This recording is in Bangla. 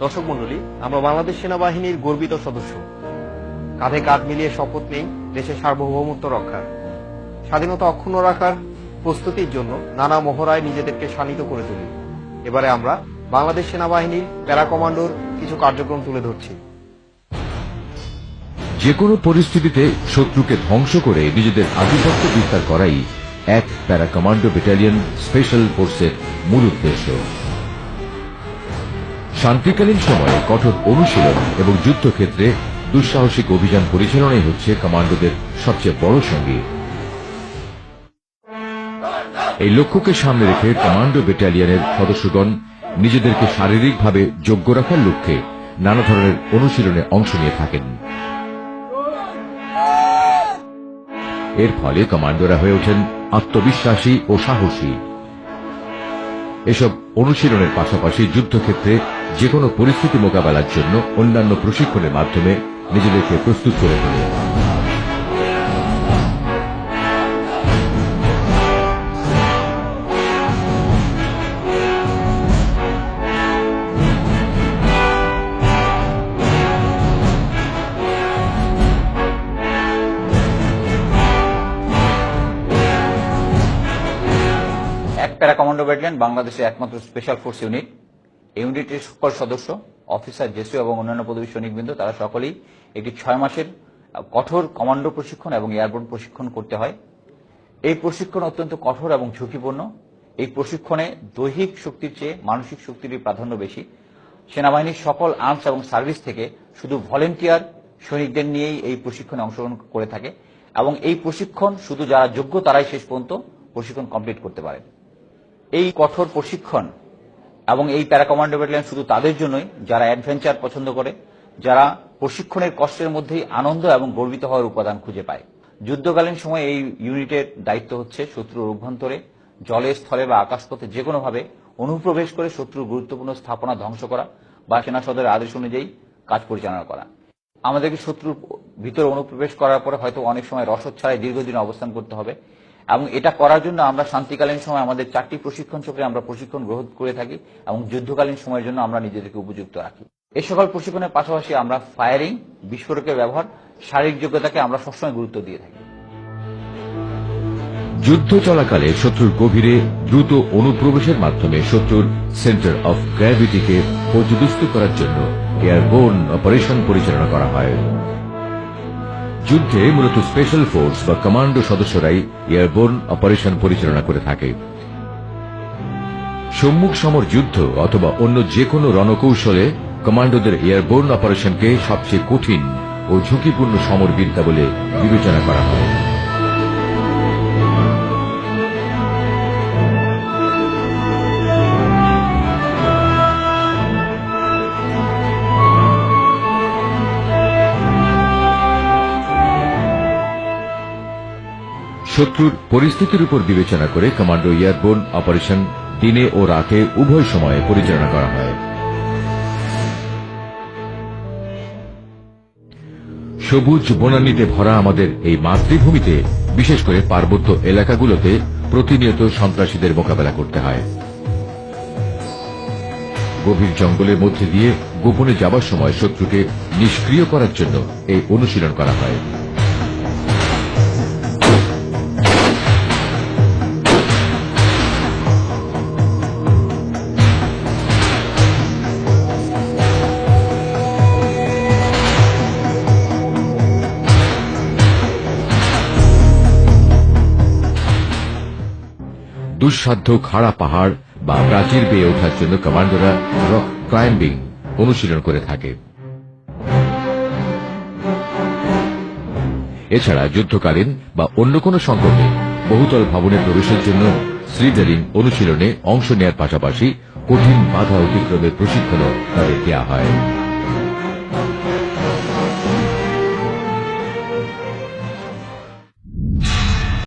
দর্শক মণ্ডলী, আমরা বাংলাদেশ সেনাবাহিনীর গর্বিত সদস্য। কাঁধে কাঁধ মিলিয়ে শপথ নেই দেশের সার্বভৌমত্ব রক্ষার, স্বাধীনতা অক্ষুণ্ণ রাখার প্রস্তুতির জন্য নানা মহড়ায় নিজেদেরকে শানিত করে তুলি। এবারে আমরা বাংলাদেশ সেনাবাহিনীর প্যারা কমান্ডোর কিছু কার্যক্রম তুলে ধরছি। যে কোনো পরিস্থিতিতে শত্রুকে ধ্বংস করে নিজেদের আধিপত্য বিস্তার করাই এক প্যারা কমান্ডো ব্যাটালিয়ন স্পেশাল ফোর্সের মূল উদ্দেশ্য। শান্তিকালীন সময়ে কঠোর অনুশীলন এবং যুদ্ধক্ষেত্রে দুঃসাহসিক অভিযান পরিচালনাই হচ্ছে কমান্ডোদের সবচেয়ে বড় সঙ্গী। এই লক্ষ্যকে সামনে রেখে কমান্ডো ব্যাটালিয়নের সদস্যগণ নিজেদেরকে শারীরিকভাবে যোগ্য রাখার লক্ষ্যে নানা ধরনের অনুশীলনে অংশ নিয়ে থাকেন। এর ফলে কমান্ডোরা হয়ে ওঠেন আত্মবিশ্বাসী ও সাহসী। এসব অনুশীলনের পাশাপাশি যুদ্ধক্ষেত্রে যে কোনো পরিস্থিতি মোকাবেলার জন্য অন্যান্য প্রশিক্ষণের মাধ্যমে নিজেদেরকে প্রস্তুত করে তোলে। প্যারা কমান্ডো ব্যাটালিয়ন বাংলাদেশের একমাত্র স্পেশাল ফোর্স ইউনিট। এই ইউনিটের সকল সদস্য, অফিসার, জেসু এবং অন্যান্য পদবী সৈনিকবৃন্দ তারা সকলেই একটি 6 মাসের কঠোর কমান্ডো প্রশিক্ষণ এবং এয়ারবোর্ন প্রশিক্ষণ করতে হয়। এই প্রশিক্ষণ অত্যন্ত কঠোর এবং ঝুঁকিপূর্ণ। এই প্রশিক্ষণে দৈহিক শক্তির চেয়ে মানসিক শক্তির প্রাধান্য বেশি। সেনাবাহিনীর সকল আর্মস এবং সার্ভিস থেকে শুধু ভলেন্টিয়ার সৈনিকদের নিয়েই এই প্রশিক্ষণে অংশগ্রহণ করে থাকে এবং এই প্রশিক্ষণ শুধু যারা যোগ্য তারাই শেষ পর্যন্ত প্রশিক্ষণ কমপ্লিট করতে পারে। এই কঠোর প্রশিক্ষণ এবং এই প্যারা কমান্ডো ব্যাটালিয়ন শুধু তাদের জন্যই যারা অ্যাডভেঞ্চার পছন্দ করে, যারা প্রশিক্ষণের কষ্টের মধ্যেই আনন্দ এবং গর্বিত হওয়ার উপাদান খুঁজে পায়। যুদ্ধকালীন সময়ে এই ইউনিটের দায়িত্ব হচ্ছে শত্রুর অভ্যন্তরে, জলে, স্থলে বা আকাশপথে যে কোনোভাবে অনুপ্রবেশ করে শত্রুর গুরুত্বপূর্ণ স্থাপনা ধ্বংস করা বা সেনা সদরের আদেশ অনুযায়ী কাজ পরিচালনা করা। আমাদেরকে শত্রুর ভিতরে অনুপ্রবেশ করার পরে হয়তো অনেক সময় রসদ ছাড়াই দীর্ঘদিন অবস্থান করতে হবে এবং এটা করার জন্য আমরা শান্তিকালীন সময় আমাদের 4টি প্রশিক্ষণ চক্রে আমরা প্রশিক্ষণ গ্রহণ করে থাকি এবং যুদ্ধকালীন সময়ের জন্য আমরা নিজেদেরকে উপযুক্ত রাখি। এই সকল প্রশিক্ষণের পাশাপাশি আমরা ফায়ারিং, বিস্ফোরকের ব্যবহার, শারীরিক যোগ্যতাকে আমরা সবসময় গুরুত্ব দিয়ে থাকি। যুদ্ধ চলাকালে শত্রুর গভীরে দ্রুত অনুপ্রবেশের মাধ্যমে শত্রুর সেন্টার অফ গ্র্যাভিটিকে পর্যদস্ত করার জন্য এয়ারবোর্ন অপারেশন পরিচালনা করা হয়। যুদ্ধে মূলত স্পেশাল ফোর্স বা কমান্ডো সদস্যরাই এয়ারবোর্ন অপারেশন পরিচালনা করে থাকে। সম্মুখ সমর যুদ্ধ অথবা অন্য যে কোনো রণকৌশলে কমান্ডোদের এয়ারবোর্ন অপারেশনকে সবচেয়ে কঠিন ও ঝুঁকিপূর্ণ সমরবিদ্যা বলে বিবেচনা করা হয়। শত্রুর পরিস্থিতির উপর বিবেচনা করে কমান্ডো এয়ারবোর্ন অপারেশন দিনে ও রাতে উভয় সময়ে পরিচালনা করা হয়। সবুজ বনানীতে ভরা আমাদের এই মাতৃভূমিতে বিশেষ করে পার্বত্য এলাকাগুলোতে প্রতিনিয়ত সন্ত্রাসীদের মোকাবেলা করতে হয়। গভীর জঙ্গলের মধ্যে দিয়ে গোপনে যাবার সময় শত্রুকে নিষ্ক্রিয় করার জন্য এই অনুশীলন করা হয়। দুঃসাধ্য খাড়া পাহাড় বা প্রাচীর বেয়ে ওঠার জন্য কমান্ডোরা রক ক্লাইম্বিং অনুশীলন করে থাকে। এছাড়া যুদ্ধকালীন বা অন্য কোনো সংকটে বহুতল ভবনে প্রবেশের জন্য স্লিডারিং অনুশীলনে অংশ নেওয়ার পাশাপাশি কঠিন বাধা অতিক্রমের প্রশিক্ষণও তাদের দেওয়া হয়।